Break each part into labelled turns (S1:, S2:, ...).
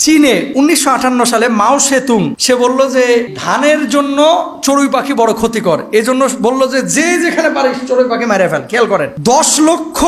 S1: চীনে 1958 সালে মাও সেতুং সে বলল যে ধানের জন্য চড়ুই পাখি বড় ক্ষতিকর, এজন্য বলল যে যে যেখানে পারিস চড়ুই পাখি মেরে ফেল। খেয়াল করেন, 10 লক্ষ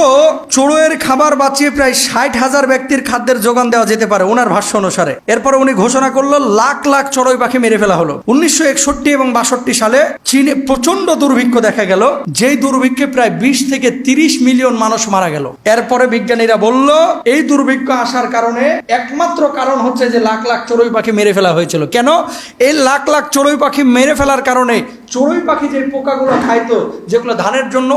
S1: চড়ুইয়ের খাবার বাঁচিয়ে প্রায় 60,000 ব্যক্তির খাদ্যের যোগান দেওয়া যেতে পারে ওনার ভাষ্য অনুসারে। এরপরে উনি ঘোষণা করলো লাখ লাখ চড়ুই পাখি মেরে ফেলা হলো। 1961 এবং 62 সালে চীনে প্রচন্ড দুর্ভিক্ষ দেখা গেল, যেই দুর্ভিক্ষে প্রায় 20 থেকে 30 মিলিয়ন মানুষ মারা গেল। এরপরে বিজ্ঞানীরা বলল এই দুর্ভিক্ষ আসার কারণে একমাত্র কারণ হচ্ছে যে লাখ লাখ চড়ুই পাখি মেরে ফেলা হয়েছিল। কেন? এই লাখ লাখ চড়ুই পাখি মেরে ফেলার কারণে চড়ুই পাখি যে পোকাগুলো খাইতো, যেগুলো ধানের জন্য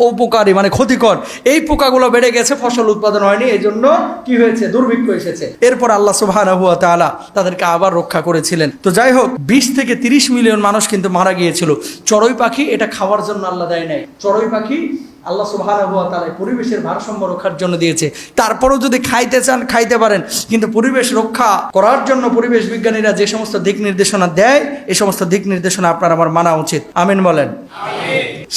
S1: অপকারী মানে ক্ষতিকর, এই পোকাগুলো বেড়ে গেছে, ফসল উৎপাদন হয়নি, এই জন্য কি হয়েছে? দুর্ভিক্ষ এসেছে। এরপর আল্লাহ সুবহানাহু ওয়া তাআলা তাদেরকে আবার রক্ষা করেছিলেন। তো যাই হোক, 20 থেকে 30 মিলিয়ন মানুষ কিন্তু মারা গিয়েছিল। চড়ুই পাখি এটা খাওয়ার জন্য আল্লাহ দেয় নাই, চড়ুই পাখি আল্লাহ সুবহানাহু ওয়া তাআলা পরিবেশের ভারসাম্য রক্ষার জন্য দিয়েছে। তারপরেও যদি খাইতে চান খাইতে পারেন, কিন্তু পরিবেশ রক্ষা করার জন্য পরিবেশ বিজ্ঞানীরা যে সমস্ত দিক নির্দেশনা দেয়, এই সমস্ত দিক নির্দেশনা আপনার আমার মানা উচিত। আমিন বলেন।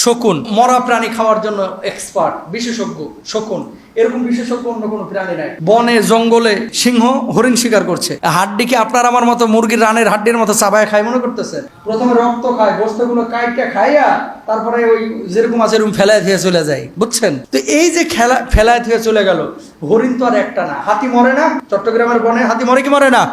S1: শকুন মরা প্রাণী খাওয়ার জন্য এক্সপার্ট, বিশেষজ্ঞ শকুন। এরকম বিশেষজ্ঞ অন্য কোনো প্রাণী নাই। বনে জঙ্গলে সিংহ হরিণ শিকার করছে, হাড্ডিকে আপনার আমার মতো মুরগির রানের হাড্ডির মতো চাবায় খায় মনে করতেছে? প্রথমে রক্ত খায়, গোশতগুলো কাইটে খাইয়া তারপরে ওই যেরকম আছে এরকম ফেলায় দিয়ে চলে যায়, বুঝছেন? তো এই যে ফেলায় দিয়ে চলে গেল, হরিণ তো আর একটা না। হাতি মরে না? চট্টগ্রামের বনে হাতি মরে কি মরে না?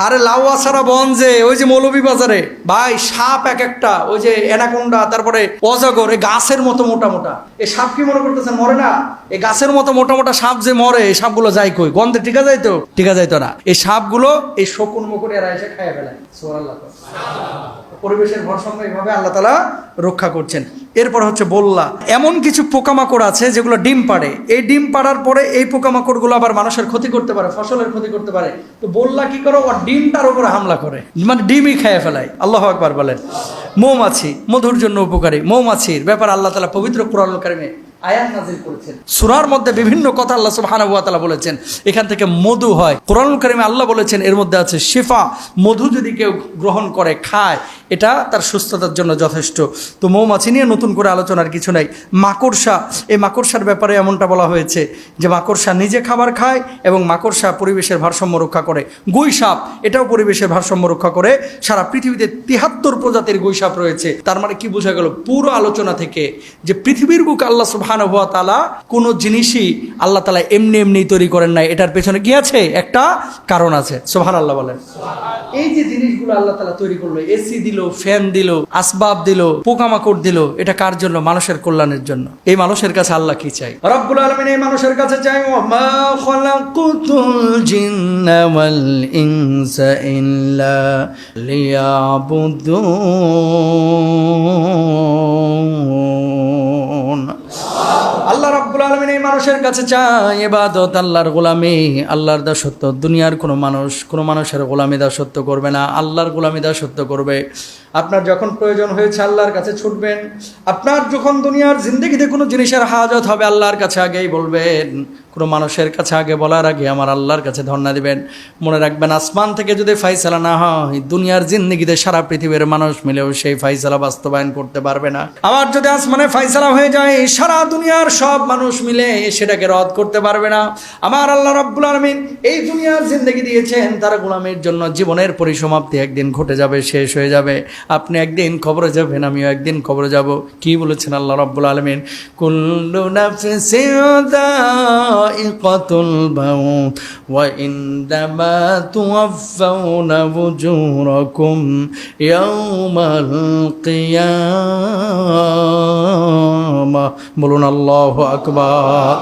S1: আরে লাউয়া ছাড়া বন যে ওই যে মৌলভীবাজারে ভাই, সাপ এক একটা, ওই যে অ্যানাকোন্ডা, তারপরে অজগর, এই গাছের মতো মোটা মোটা, এই সাপ কি মনে করতেছেন মরে না? এই গাছের মতো মোটা মোটা সাপ যে মরে, এই সাপগুলো যায় কই? গন্ধে টিকা যাইতো? টিকা যাইতো না। এই সাপগুলো এই শকুন মুকুর এরা এসে খাইয়া ফেলায়। সুবহানাল্লাহ। পরিবেশের ভারসাম্য এইভাবে আল্লাহ তাআলা রক্ষা করছেন। এরপর হচ্ছে বল্লা। এমন কিছু পোকামাকড় আছে যেগুলো ডিম পাড়ে, এই ডিম পাড়ার পরে এই পোকামাকড়গুলো আবার মানুষের ক্ষতি করতে পারে, ফসলের ক্ষতি করতে পারে। তো বল্লা কি করে? ও ডিমটার উপরে হামলা করে, মানে ডিমই খেয়ে ফেলায়। আল্লাহু আকবার বলেন। মৌমাছি মধুর জন্য উপকারী, মৌমাছির ব্যাপার আল্লাহ তাআলা পবিত্র কোরআনুল কারীমে আয়াত নাযিল করেছেন। সূরার মধ্যে বিভিন্ন কথা আল্লাহ সুবহানাহু ওয়া তাআলা বলেছেন, এখান থেকে মধু হয়। কোরআনুল কারীমে আল্লাহ বলেছেন এর মধ্যে আছে শিফা, মধু যদি কেউ গ্রহণ করে খায় এটা তার সুস্থতার জন্য যথেষ্ট। তো মৌমাছি নিয়ে নতুন করে আলোচনার কিছু নাই। মাকড়সা, এই মাকড়সার ব্যাপারে এমনটা বলা হয়েছে যে মাকড়সা নিজে খাবার খায় এবং মাকড়সা পরিবেশের ভারসাম্য রক্ষা করে। গুই সাপ এটাও পরিবেশের ভারসাম্য রক্ষা করে। সারা পৃথিবীতে 73 প্রজাতির গুই সাপ রয়েছে। তার মানে কি বোঝা গেল পুরো আলোচনা থেকে যে পৃথিবীর বুকে আল্লাহ সুবহানাহু ওয়া তাআলা কোনো জিনিসই আল্লাহ তাআলা এমনি এমনি তৈরি করেন নাই, এটার পেছনে কি আছে? একটা কারণ আছে। সুবহানাল্লাহ বলেন। এই যে জিনিসগুলো আল্লাহ তাআলা তৈরি করলো, এসি দিল, ফ্যান দিল, আসবাব দিল, পোকামাকড় দিল, এটা কার জন্য? মানুষের কল্যাণের জন্য। এই মানুষের কাছে আল্লাহ কি চাই? রব্বুল আলামিন এই মানুষের কাছে চাই মা খালাকুতুল জিন্না ওয়াল ইনসা ইল্লা লিয়াবুদুন। আল্লাহ রাব্বুল আলামিন এই মানুষের কাছে চায় ইবাদত, আল্লাহর গোলামি, আল্লাহর দাসত্ব। দুনিয়ার কোনো মানুষের গোলামি দাসত্ব করবে না, আল্লাহর গোলামি দাসত্ব করবে। আপনার যখন প্রয়োজন হয়েছে আল্লাহর কাছে ছুটবেন। আপনার যখন দুনিয়ার জিন্দেগিতে কোনো জিনিসের হাজত হবে আল্লাহর কাছে আগেই বলবেন। কোনো মানুষের কাছে আগে বলার আগে আমার আল্লাহর কাছে ধর্ণা দিবেন। মনে রাখবেন, আসমান থেকে যদি ফাইসালা না হয়, দুনিয়ার জিন্দেগিতে সারা পৃথিবীর মানুষ মিলেও সেই ফাইসালা বাস্তবায়ন করতে পারবে না। আবার যদি আসমানে ফাইসালা হয়ে যায়, সারা দুনিয়ার সব মানুষ মিলে সেটাকে রদ করতে পারবে না। আমার আল্লাহ রাব্বুল আলামিন এই দুনিয়ার জিন্দেগি দিয়েছেন তার গোলামের জন্য। জীবনের পরিসমাপ্তি একদিন ঘটে যাবে, শেষ হয়ে যাবে। আপনি একদিন কবরে যাবেন, আমিও একদিন কবরে যাব। কি বলেছেন আল্লাহ রাব্বুল আলামিন? কুল্লু নাফসিন যায়িকাতুল মাউত ওয়া ইন্নামা তুওয়াফাউনা উজুরাকুম ইয়াওমাল কিয়ামাহ। বলুন আল্লাহু আকবার।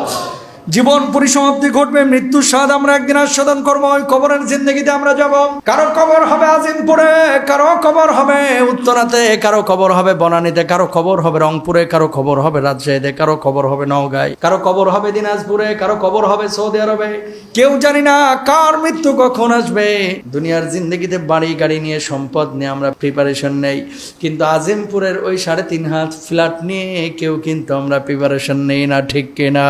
S1: জীবন পরিসমাপ্তি ঘটবে, মৃত্যুর স্বাদ আমরা একদিন আস্বাদন করবো। ওই কবরের জিন্দেগিতে আমরা যাব। কারো কবর হবে আজিমপুরে, কারো কবর হবে উত্তরাতে, কারো কবর হবে বনানীতে, কারো কবর হবে রংপুরে, কারো কবর হবে রাজশাহীতে, কারো কবর হবে নওগাঁয়, কারো কবর হবে দিনাজপুরে, কারো কবর হবে সৌদি আরবে। কেউ জানি না কার মৃত্যু কখন আসবে। দুনিয়ার জিন্দেগিতে বাড়ি গাড়ি নিয়ে, সম্পদ নিয়ে আমরা প্রিপারেশন নেই, কিন্তু আজিমপুরের ওই 3.5 হাত ফ্ল্যাট নিয়ে কেউ কিন্তু আমরা প্রিপারেশন নেই না, ঠিক কিনা?